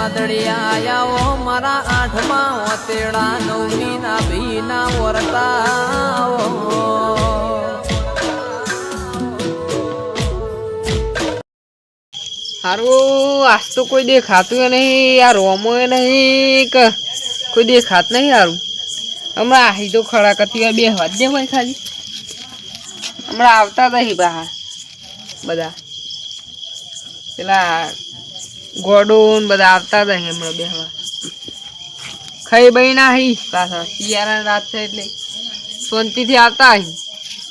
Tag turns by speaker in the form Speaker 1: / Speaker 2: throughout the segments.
Speaker 1: વાદળિયા આયા મારા આઠમા ઓતેડા નવમી ના ભીના વરતા
Speaker 2: હારું આજ તો કોઈ દેખાતું નહીં યાર રોમો નહીં કે કોઈ દેખાત નહીં હારું હમણાં આહી તો ખડા કરતી વાર બે વાત દે ભાઈ ખાલી હમણાં આવતા નહીં બહાર બધા પેલા ગોડું બધા આવતા નહીં હમણાં બેહવા ખાઈ બઈ ના હી પાછા શિયાળા રાત છે એટલે શાંતિથી આવતા અહીં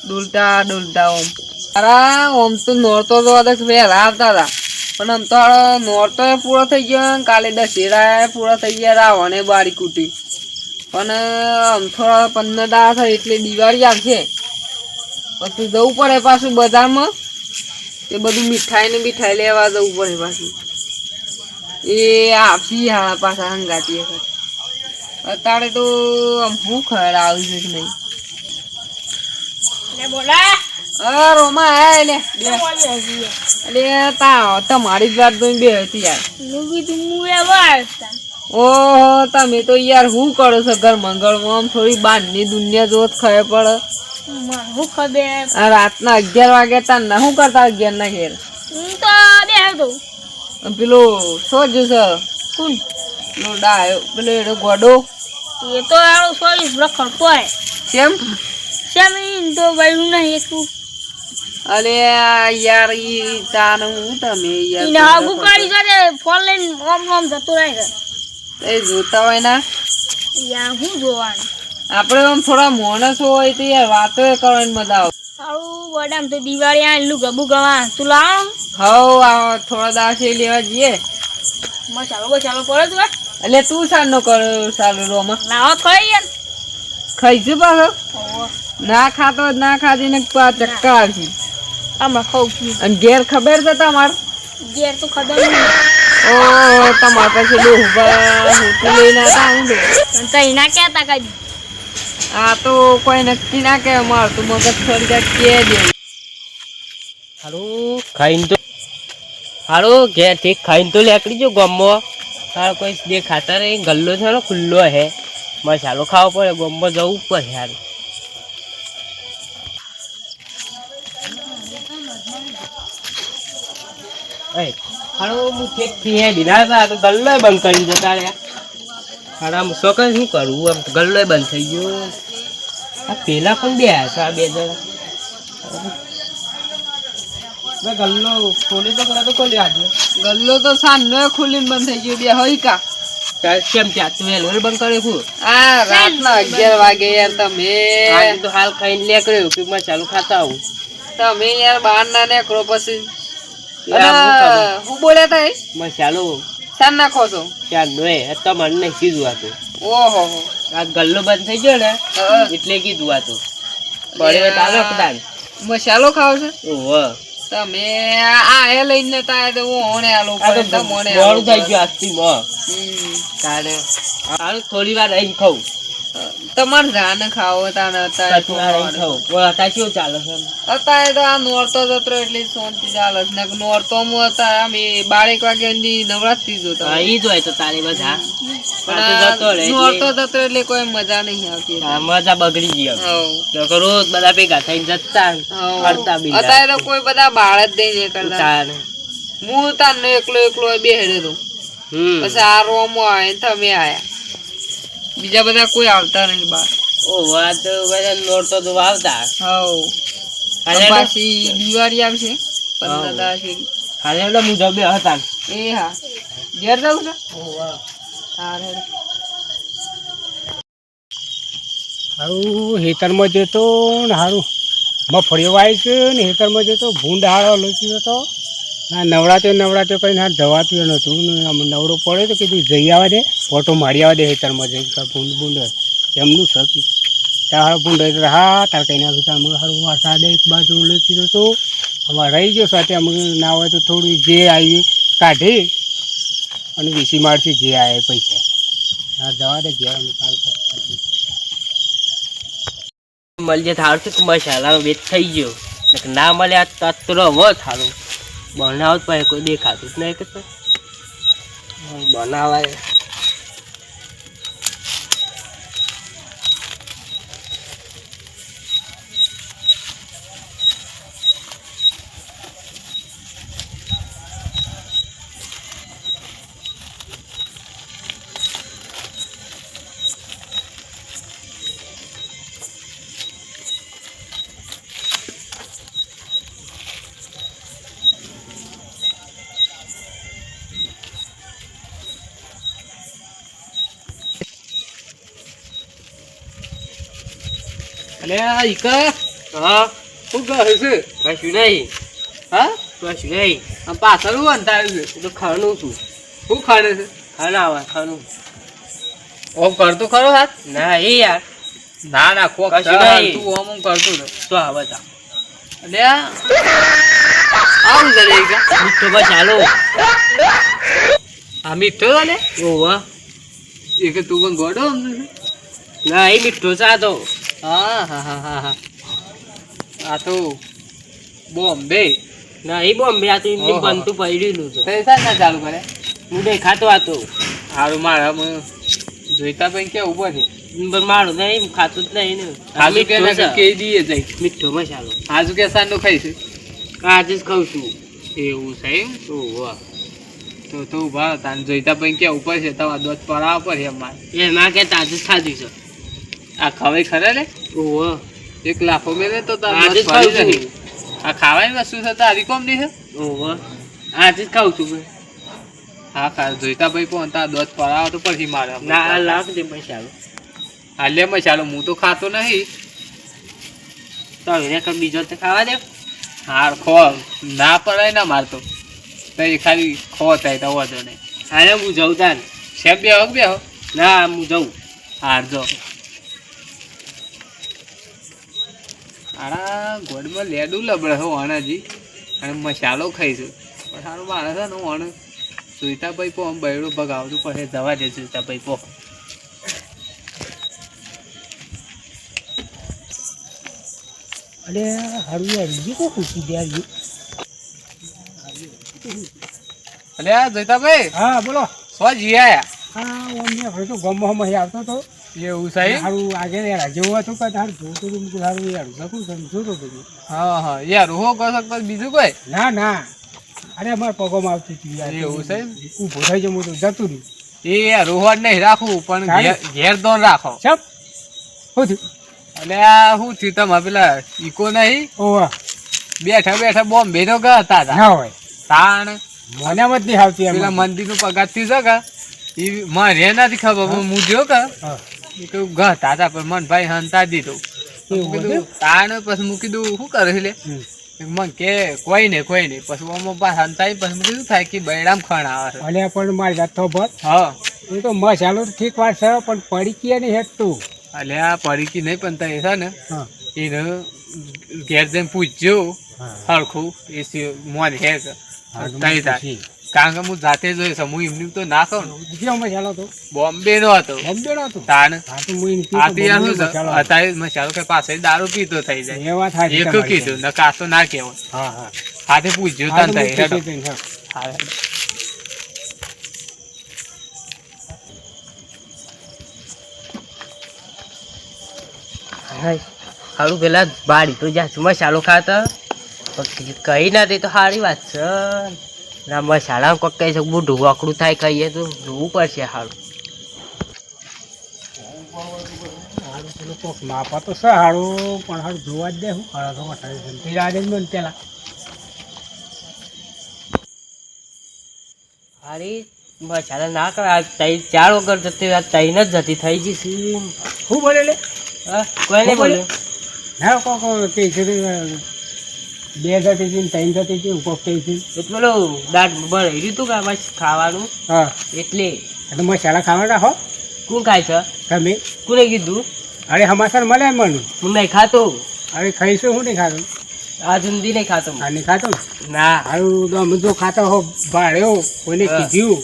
Speaker 2: ડોલતા ડોલતા ઓમ અરા ઓમ તો નોરતો તો વહેલા આવતા હતા પણ આમ તો નોરતો પૂરો થઈ ગયો કાલે દશેરા પૂરો થઈ ગયા રાવણે બારી કૂટી પણ આમ થોડા 15 દાડા થાય એટલે દિવાળી આવશે પછી જવું પડે પાછું બજારમાં એ બધું મીઠાઈ ને મીઠાઈ લેવા જવું પડે પાછું એ આપસી હા પાછા હંગાતી અત્યારે તો આમ શું ખબર આવ્યું છે કે નહીં રોમા આય લે એટલે તમારી જ વાત જોઈને બે હતી યાર ઓહો તમે તો યાર શું કરો છો ઘર મંગળમાં આમ થોડી બહારની દુનિયા જોત ખબર પડે રાતના 11 વાગે તાર શું કરતા 11 ના ઘેર પેલો શું જોશે કોણ પેલો ડાયો પેલો એનો ગોડો
Speaker 3: એ તો આળો સોરી રખડતો હે
Speaker 2: કેમ
Speaker 3: તો ભાઈ નહીં એકું
Speaker 2: અરે યાર ઈ તાન હું તમે યાર
Speaker 3: ઈને આગુ કાઢી જાને ફોન લઈને ઓમ ઓમ જતો રહે છે
Speaker 2: એ જોતા હોય ના
Speaker 3: યાર હું જોવાનું
Speaker 2: આપણે આમ થોડા માણસ હોય તો યાર વાતો કરવાની મજા આવે
Speaker 3: આવું બડામ તો દિવાળી આલું ગબુ ગવા તું લાવ
Speaker 2: હવ આ થોડા દાસે લેવા જઈએ
Speaker 3: મસાલો બચાલો પડે તું
Speaker 2: એટલે તું સાનો કર સાલો રોમાં
Speaker 3: લાવ ખાઈ યાર
Speaker 2: ખાઈશું પાછો ના ખાતો ના ખાધી ને ચક્કા આવશે
Speaker 3: આમાં ખાવ
Speaker 2: અને ઘેર ખબર છે તમાર
Speaker 3: ઘેર તો ખબર નહીં
Speaker 2: ઓ તમાર પાસે ડોહા હોતું લઈને હતા હું
Speaker 3: તઈ ના કહેતા કદી
Speaker 2: આ તો કોઈ નક્કી ના કે માર તું મગજ થોડી જા કે દે
Speaker 4: હારું ખાઈને તો હારું ઘેર ઠીક ખાઈને તો લેકડી જો ગમો તાર કોઈ દેખાતા નહીં ગલ્લો છે ને ખુલ્લો હે મસાલો ખાવો પડે ગમો જવું પડે યાર હારું હું ઠીક થી દીધા હતા તો ગલ્લો બંધ કરી જતા રહ્યા હારા શોખ શું કરવું આમ ગલ્લો બંધ થઈ ગયો આ પેલા પણ બે હતા 2 જણા ગલ્લો ખોલી તો કરા તો ખોલી આજે
Speaker 2: ગલ્લો તો સાંજનો ખુલીને બંધ થઈ ગયો બે હોય કા
Speaker 4: કેમ ત્યાં તું વેલો બંધ કરે છું
Speaker 2: આ રાતના 11 વાગે યાર તમે
Speaker 4: આજે તો હાલ ખાઈને લેકડ્યો કે મસાલો ખાતા આવું
Speaker 2: તમે યાર બહાર ના નીકળો પછી હું બોલ્યા તા
Speaker 4: મસાલો
Speaker 2: સાન નાખો છો
Speaker 4: ત્યાં નો તમારે નહીં કીધું આ તો
Speaker 2: ઓહો
Speaker 4: આ ગલ્લો બંધ થઈ ગયો ને એટલે કીધું આ તો પડે તાલો કદાન
Speaker 2: મસાલો ખાવ છો
Speaker 4: ઓહો
Speaker 2: તમે આ એ લઈને તા તો ઓણે આલો પડે તમને
Speaker 4: મોડું થઈ ગયું આજથી મો તારે હાલ થોડી વાર રહીને ખાઉં
Speaker 2: તમાર જાને ખાવો તાને અત્યારે
Speaker 4: ખાઉં હતા કેવું ચાલે છે
Speaker 2: અત્યારે તો આ નોરતો જતો એટલે શાંતિ ચાલે છે ને નોરતો માં અત્યારે અમે 12 વાગે સુધી નવરાત્રી જોતા
Speaker 4: હા ઈ જ હોય તો તારી બધા
Speaker 2: નોરતો જતો એટલે કોઈ મજા નહીં આવતી
Speaker 4: મજા બગડી ગઈ તો રોજ બધા ભેગા થઈને જતા કરતા બી
Speaker 2: અત્યારે તો કોઈ બધા બાળ જ નહીં કરતા હું તાને એકલો બેહેડે તો પછી આ રોમો આવે તમે આયા બીજા બધા કોઈ આવતા નહીં બાર
Speaker 4: ઓ વાત બધા નોરતો તો આવતા
Speaker 2: હવ પાછી દિવાળી આવશે 15 દાડા
Speaker 4: ખાલી એટલે હું જબે હતા
Speaker 2: એ હા ઘેર જાઉં છે
Speaker 5: હારું હેતરમાં જતો ને હારું મફળીઓ વાય છે ને હેતરમાં જતો ભૂંડ હાળો લોચી જતો ના નવરાત્યો કરીને હાથ જવાતું નહોતું ને આમ નવરો પડે તો કીધું જઈ આવવા દે ફોટો મારી આવવા દે હેતરમાં જઈને ભૂંડ એમનું સકી ત્યાં હારું ભૂંડ હા તાર કઈ નાખ્યું ત્યાં અમે હારું વરસાદ એક બાજુ લોચી જતો અમારે રહી ગયો સાથે અમે ના હોય તો થોડું જે આવી કાઢી અને વીસી મારથી જે આવે પૈસા હા જવા દે ઘેર અમે કાલ
Speaker 4: મળજે થાળ છે મસાલા વેચ થઈ ગયો ના મળે આ તત્ર હવો થાળું બનાવત પછી કોઈ દેખાતું જ નહીં કે બનાવાય
Speaker 1: અલે આ ઈકા
Speaker 4: હા
Speaker 1: શું કહે છે
Speaker 4: કશું નહીં
Speaker 1: હા
Speaker 4: કશું નહીં
Speaker 1: આમ પાછળ હું અંધારું છે
Speaker 4: એ તો ખાવાનું છું
Speaker 1: શું ખાડે છે
Speaker 4: ખાના ખાનું
Speaker 1: ઓમ કરતું ખરો હાથ
Speaker 4: ના એ યાર
Speaker 1: ના ના કોક
Speaker 4: કશું
Speaker 1: ચાલ,
Speaker 4: નહીં.
Speaker 1: તું ઓમ કરતું ને
Speaker 4: તો આવે તા
Speaker 1: અલે આવું ચાલે ઈકા
Speaker 4: તો બસ ચાલો
Speaker 1: આ મીઠો ચાલે
Speaker 4: ઓવા
Speaker 1: એ કે તું પણ ગોડો સમજે છે
Speaker 4: ના એ મીઠો ચા તો
Speaker 1: હા હા હા હા હા આ તો બોમ્બે
Speaker 4: ના એ બોમ્બે આ તો એમને
Speaker 1: ઓહો.
Speaker 4: બનતું પડ્યું છે
Speaker 1: પૈસા ના ચાલુ કરે
Speaker 4: હું નહીં ખાતો આ તો
Speaker 1: સારું મારા જોઈતા પણ કે ઉભો છે
Speaker 4: પણ મારું નહીં ખાતું જ નહીં ને આ
Speaker 1: આજુ કે
Speaker 4: મીઠો
Speaker 1: ના
Speaker 4: છે.
Speaker 1: કે દઈએ જાય
Speaker 4: મીઠો મસાલો
Speaker 1: આજુ કે સાંજનું ખાઈશું
Speaker 4: આજે જ ખાઉં છું
Speaker 1: એવું છે એમ
Speaker 4: ઓવા
Speaker 1: તો તું ઉભા તાન જોઈતા પણ કે ઉપર છે તમારા દોત પડાવવા પર એમ મારે
Speaker 4: એ ના કે તાજે જ ખાધી છે
Speaker 1: આ ખવાય ખરા લે
Speaker 4: ઓવા
Speaker 1: એક લાફો મેલે તો તાર
Speaker 4: આજે જ
Speaker 1: દોત
Speaker 4: ખાઉં
Speaker 1: પડી
Speaker 4: છું
Speaker 1: જશે. આ ખાવાની વસ્તુ છે તારી કોમ ની છે
Speaker 4: ઓવા આજે જ ખાઉં છું ભાઈ
Speaker 1: હા ખા જોઈતા ભાઈ પણ તાર દોત પડાવવા તો પછી મારે
Speaker 4: ના આ લાખ દે મસાલો
Speaker 1: હા લે ચાલો હું તો ખાતો નહીં
Speaker 4: તો એને કઈ બીજો તો ખાવા દે
Speaker 1: હાર ખો ના પડાય ના મારતો તઈ ખાલી ખો થાય તો વાંધો નહીં
Speaker 4: હાલે હું જઉં તાન
Speaker 1: સેમ બે હક બે હો
Speaker 4: ના હું જઉં
Speaker 1: હાર જો આના ગોળમાં લેડું લબડે હો અણાજી અને મસાલો ખાઈશું પણ સારું મારે છે ને હું અણ સુઈતા ભાઈ પો આમ બૈડું ભગાવતું પછી જવા દે સુઈતા ભાઈ પો
Speaker 5: અરે હારું યાર બીજું કોઈ ખુશી દે આવ્યું.
Speaker 1: અલે આ જોઈતા ભાઈ
Speaker 5: હા બોલો
Speaker 1: સો જી આયા
Speaker 5: હા અમને હવે તો ગમવામાં આવતો હતો
Speaker 1: એવું સાહેબ
Speaker 5: સારું આગળ યાર જેવું હતું કે તારું જોતું હતું મેં સારું યાર શકું છું જોતો હતું
Speaker 1: હા હા યાર હો કહો શકતો બીજું કોઈ
Speaker 5: ના ના અરે અમારે પગોમાં આવતી હતી યાર
Speaker 1: એવું છે એમ?
Speaker 5: ઊભો થઈ જવું તો જતું રહ્યું
Speaker 1: એ યાર રોહડ નહીં રાખવું પણ
Speaker 5: સારું.
Speaker 1: ઘેર દોન રાખો
Speaker 5: સબ શું થયું
Speaker 1: એટલે આ શું થયું તમે પેલા ઈકો નહીં
Speaker 5: ઓવા
Speaker 1: બેઠા બેઠા બોમ્બે નો ગયા હતા
Speaker 5: ના હોય
Speaker 1: તાણ
Speaker 5: મને મત નહીં આવતી
Speaker 1: પેલા
Speaker 5: એમ
Speaker 1: મંદિર નું પગાર થયું છે કે ઈ મારે નથી ખબર પણ હું જો કે
Speaker 5: હા
Speaker 1: એ કહ્યું ગયા હતા પણ મન ભાઈ હંતા દીધું
Speaker 5: એવું
Speaker 1: કીધું તાણ પછી હું કીધું શું કરે છે લે
Speaker 5: હમ.
Speaker 1: મન કે કોઈ નહીં પછી ઓમાં પાછા હંતાઈ પછી મેં કીધું થાય કે બૈરામ ખણ આવે છે
Speaker 5: અને પણ મારી વાત તો ભર
Speaker 1: હા
Speaker 5: એ તો મસાલો તો ઠીક વાત છે પણ પડી ગયા નહીં હેઠતું
Speaker 1: એટલે આ પડીકી નહીં પણ તઈ છે ને
Speaker 5: હા
Speaker 1: એને ઘેર જઈને પૂછજો
Speaker 5: હા
Speaker 1: હરખું એ મોન હે કે
Speaker 5: હા, તો
Speaker 1: તઈ
Speaker 5: મને
Speaker 1: થાય
Speaker 5: પૂછી.
Speaker 1: કારણ કે હું જાતે જોઈ છું હું એમની તો ના ખાઉં ને
Speaker 5: બીજો મસાલો તો
Speaker 1: બોમ્બે નો હતો
Speaker 5: બોમ્બે નો હતો
Speaker 1: તાણ
Speaker 5: હા તો હું એમ
Speaker 1: આ
Speaker 5: કીધું
Speaker 1: તો યાર
Speaker 5: બોમ્બે
Speaker 1: શું છે
Speaker 5: મસાલો.
Speaker 1: અત્યારે મસાલો કે પાસે દારૂ પીતો થઈ જાય
Speaker 5: એ વાત સાચી
Speaker 1: એક
Speaker 5: તમારી.
Speaker 1: કીધું ને કાસો ના કહેવાય
Speaker 5: હા હા
Speaker 1: હાથે પૂછજો
Speaker 5: હા,
Speaker 1: તાન
Speaker 5: તો
Speaker 1: થાય
Speaker 5: હું
Speaker 1: હેડો.
Speaker 5: પૂછી દઈશ, હા.
Speaker 1: હા, હેડો.
Speaker 4: સારું પેલા બાળી તો જા મસાલો ખાતા કઈ ના દે તો સારી વાત છે ના મસાલા કોક કઈ છે બુઢું વાકડું થાય કહીએ તો જોવું પડશે સારું
Speaker 5: હારું પેલું કોક માપા તો છે હારું પણ હારું જોવા જ દે હું હારા તો વટાવી દે. તે રાડે જ મને પેલા
Speaker 4: સારી મસાલા ના કરે આ તઈ 4 વગર જતી આ તઈ જ જતી થઈ જશે
Speaker 5: શું બોલે લે
Speaker 4: હા કોઈ નહીં બોલ્યું
Speaker 5: ના કોક કે છે 2 જતી હતી 3 જતી હતી કોક કે છે
Speaker 4: એટલે પેલું દાંત બળી રીતું કે બસ ખાવાનું
Speaker 5: હા
Speaker 4: એટલે
Speaker 5: એટલે મસાલા ખાવા રાખો
Speaker 4: કોણ ખાય છે
Speaker 5: તમે
Speaker 4: કોને કીધું
Speaker 5: અરે હમાસર મળે મને
Speaker 4: હું નહીં ખાતો
Speaker 5: અરે ખાઈશું હું નહીં ખાતું
Speaker 4: આ જુંદી નહીં ખાતો હું.
Speaker 5: આ નહીં ખાતો ને
Speaker 4: ના
Speaker 5: હારું તો અમે જો ખાતા હો ભાડ્યો કોઈને
Speaker 4: હા.
Speaker 5: કીધું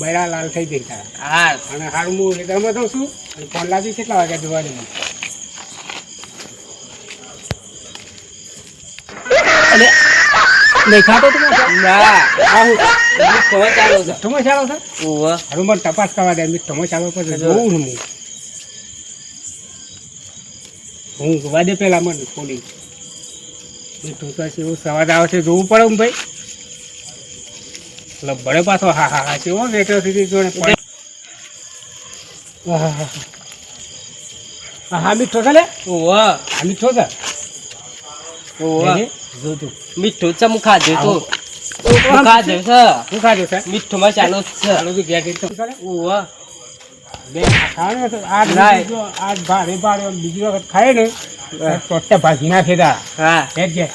Speaker 5: બૈરા લાલ થઈ જતા
Speaker 4: હા
Speaker 5: અને હારું હું ખેતરમાં જાઉં છું અને ફોન લાગી કેટલા વાગ્યા જોવા દે નહીં ખાતો તું મસાલો?
Speaker 4: ના
Speaker 5: આવું
Speaker 4: મીઠો મસાલો છે
Speaker 5: મીઠો મસાલો છે
Speaker 4: ઓવા
Speaker 5: હારું મને તપાસ કરવા દે મીઠો મસાલો પછી જોઉં ને હું વાદે પેલા મને ખોલી મીઠું તો છે એવું સવાદ આવે છે જોવું પડે ને ભાઈ લબડે પાછો હા હા હા કેવો વેટર સુધી જોડે પડે હા મીઠો છે લે
Speaker 4: ઓવા
Speaker 5: હા મીઠો છે
Speaker 4: ઓવા
Speaker 5: જો તું
Speaker 4: મીઠું છે હું ખાધું તું
Speaker 5: હું
Speaker 4: હું ખાધું છે
Speaker 5: શું ખાધું છે
Speaker 4: મીઠો મસાલો છે
Speaker 5: ચાલો તું ઘેર જઈને તો ચાલે.
Speaker 4: ઓવા
Speaker 5: બે ખાવાનું તો આ
Speaker 4: લાય.
Speaker 5: આ ભારે ભારે બીજી વખત ખાય ને તો ભાગી નાખે તા
Speaker 4: હા
Speaker 5: ઘેર ઘેર